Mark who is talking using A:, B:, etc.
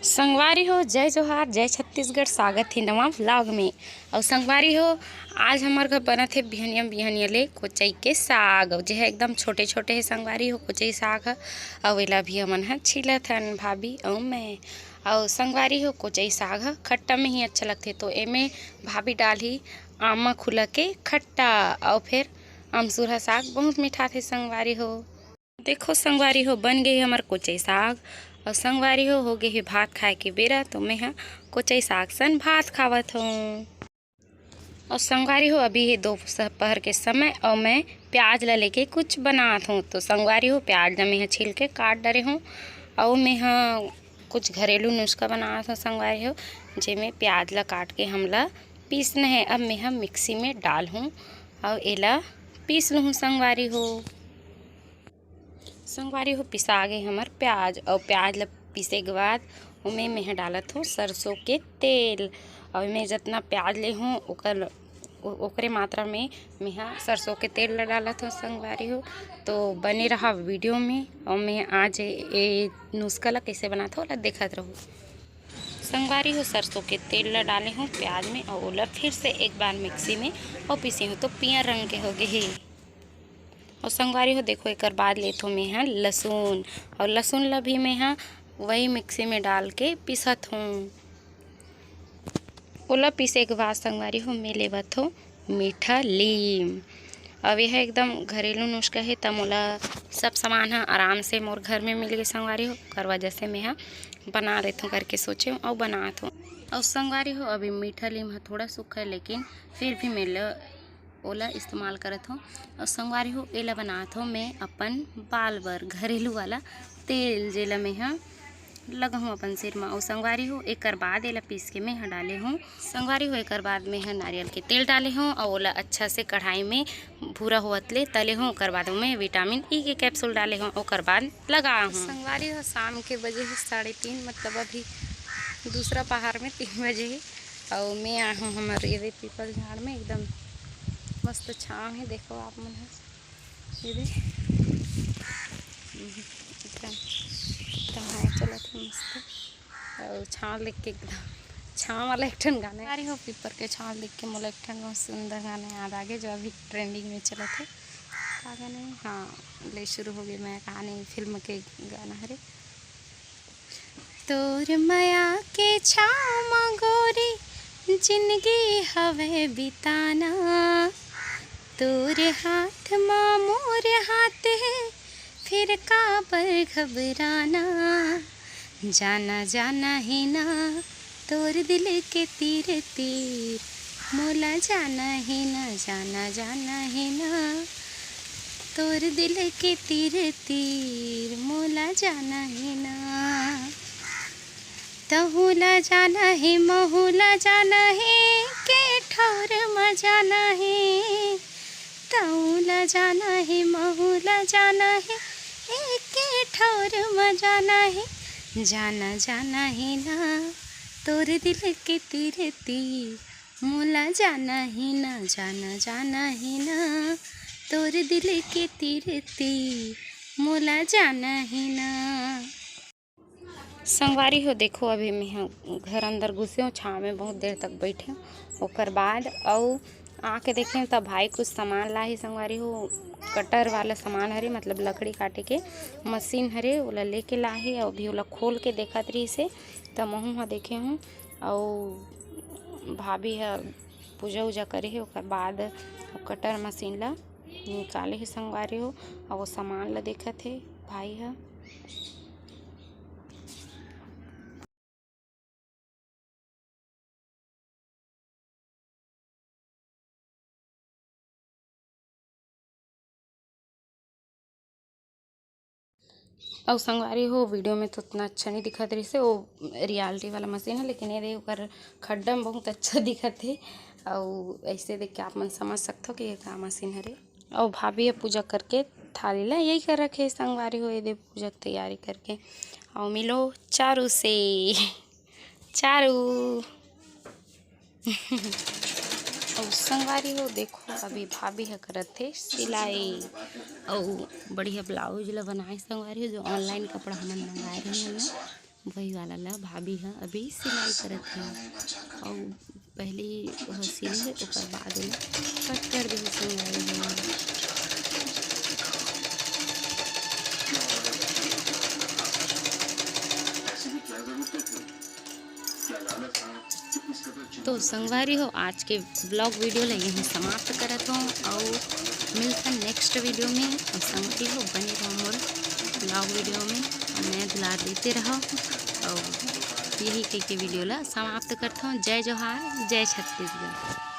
A: संगवारी हो जय जोहार जय छत्तीसगढ़। स्वागत है नवा व्लॉग में। और संगवारी हो आज हमारे घर बना थे बिहनिया बिहनिया ले कोचई के साग जो है एकदम छोटे छोटे है। संगवारी हो कोचई साग है और वेला भी हमन है छिलत हन भाभी और मैं। और संगवारी हो कोचई साग है खट्टा में ही अच्छा लगते तो एमे भाभी डाली आमा खुला के खट्टा और फिर अमसुरहा साग बहुत मीठा थे। संगवारी हो देखो संगवारी हो बन गई हमारे कोचई साग और संगवारी हो गए है भात खाए के बेरा तो मैं हाँ कोचई साग सन भात खावत हूँ। और संगवारी हो अभी है दोपहर के समय और मैं प्याज ला लेके कुछ बनात हूँ। तो संगवारी हो प्याज ला मैं हाँ छील के काट डरे हूँ और मैं हाँ कुछ घरेलू नुस्खा बनात हूँ। संगवारी हो जिसमें प्याज ला काट के हमला पीसना है। अब मैं हाँ मिक्सी में डाल हूँ और एला पीस लूँ। संगवारी हो पिसा गए हमार प्याज और प्याज ला पीसे के बाद उमें मैं डालत हूँ सरसों के तेल। और मैं जितना प्याज ले हूँ ओकरे मात्रा में मैं सरसों के तेल ला डालत हूँ। संगवारी हो तो बने रहा वीडियो में और मैं आज ये नुस्खा ला कैसे बनाता हूँ देखत रहूँ। संगवारी हो सरसों के तेल ला डाले हूँ प्याज में और ओला फिर से एक बार मिक्सी में और पीसी हूँ तो पियर रंग के हो गए है। और संगवारी हो देखो एक बाद लेत हूँ मैं हाँ लहसुन और लहसुन ला भी मैं हाँ वही मिक्सी में डाल के पीसत हूँ। ओला पीसे के बाद संगवारी हो मैं लेवत हूँ मीठा लीम। अब यह एकदम घरेलू नुस्खा है तब मोला सब सामान हाँ आराम से मोर घर में मिल गए। संगवारी हो कर वजह से मैं हाँ बना लेता हूँ करके सोचे हूँ और बनात हूँ। और संगवारी हो अभी मीठा लीम हाँ थोड़ा सूखा है लेकिन फिर भी मैं ओला इस्तेमाल करत हूँ। और संगवारी हो एला बनात हूँ मैं अपन बाल बर घरेलू वाला तेल जेला मैं हाँ लगा हूँ अपन सिर में। और संगवारी हो एक बाद एला पीस के मैं डाले हूँ। संगवारी हो एक बाद में नारियल के तेल डाले हूँ और ओला अच्छा से कढ़ाई में भूरा होत ले तले हूँ। ओकर बाद में विटामिन ई के कैप्सूल डाले हूँ ओकर बाद लगा हूँ। संगवारी हो शाम के बजे है 3:30 मतलब अभी दूसरा पहाड़ में 3 बजे है और मैं आया हूँ हमारे ये पीपल झाड़ में एकदम मस्त छाँव है। देखो आप मन है ये एकदम हाँ चला था मस्त और छाँव देख के एकदम छाँव वाला एक ठन गाना आ रही हो पीपर के छाँव देख के मोला एक ठन बहुत सुंदर गाना याद आ गया जो अभी ट्रेंडिंग में चला था। क्या गाना है हाँ ले शुरू हो गई मैं कहानी फिल्म के गाना हरे तोर माया के छाँव म गोरी जिंदगी हवे बिताना तोरे हाथ माँ मोर हाथ है फिर काबर घबराना जाना जाना है ना तोर दिल के तीर तीर मोला जाना है ना जाना जाना है ना तोर दिल के तीर तीर मोला जाना है ना तहुला जाना है महुला जाना है के ठौर में जाना है तहुला जाना है महुला जाना है एक ठौर में जाना है जाना जाना है ना तोर दिल के तीर तीर मोला जाना है ना जाना जाना है ना तोर दिल के तीर तीर मोला जाना है ना। संगवारी हो देखो अभी मैं घर अंदर घुसे हूँ छाँव में बहुत देर तक बैठे हूँ ओकर बाद और आके देखे तब भाई कुछ सामान ला ही। संगवारी हो कटर वाला सामान हरे मतलब लकड़ी काटे के मशीन हरे ओला लेके ला ही और भी ओला खोल के देखत रही से तब महू हाँ देखे हूँ और भाभी है पूजा उजा करे है ओकर बाद कटर मशीन ला निकाले ही। संगवारी हो और वो सामान ला देखत है भाई है। और संगवारी हो वीडियो में तो उतना अच्छा नहीं दिखत रही से वो रियलिटी वाला मशीन है लेकिन ये देखो कर खड्डा में बहुत अच्छा दिखत है और ऐसे देख के आप मन समझ सकते हो कि ये क्या मशीन है। और भाभी पूजा करके थाली ला यही कर रखे संगवारी हो ये दे पूजा की तैयारी करके और मिलो चारू से चारू और संगवारी हो देखो अभी भाभी है करत थे सिलाई और बढ़िया ब्लाउज ला बनाए। संगवारी हो जो ऑनलाइन कपड़ा हमन मंगाए रहे हैं ना वही वाला ला भाभी है अभी सिलाई करत है और पहले सिल है ओकर बाद ओला कट कर दे संगवारी तो संगवारी हो आज के ब्लॉग वीडियो ला यहीं समाप्त करत हूँ और मिलता नेक्स्ट वीडियो में। और संगवारी हो बने रहो मोर ब्लॉग वीडियो में और मैं दुलार देते रहो और यही कह के वीडियो ला समाप्त करता हूँ। जय जोहार, जय छत्तीसगढ़।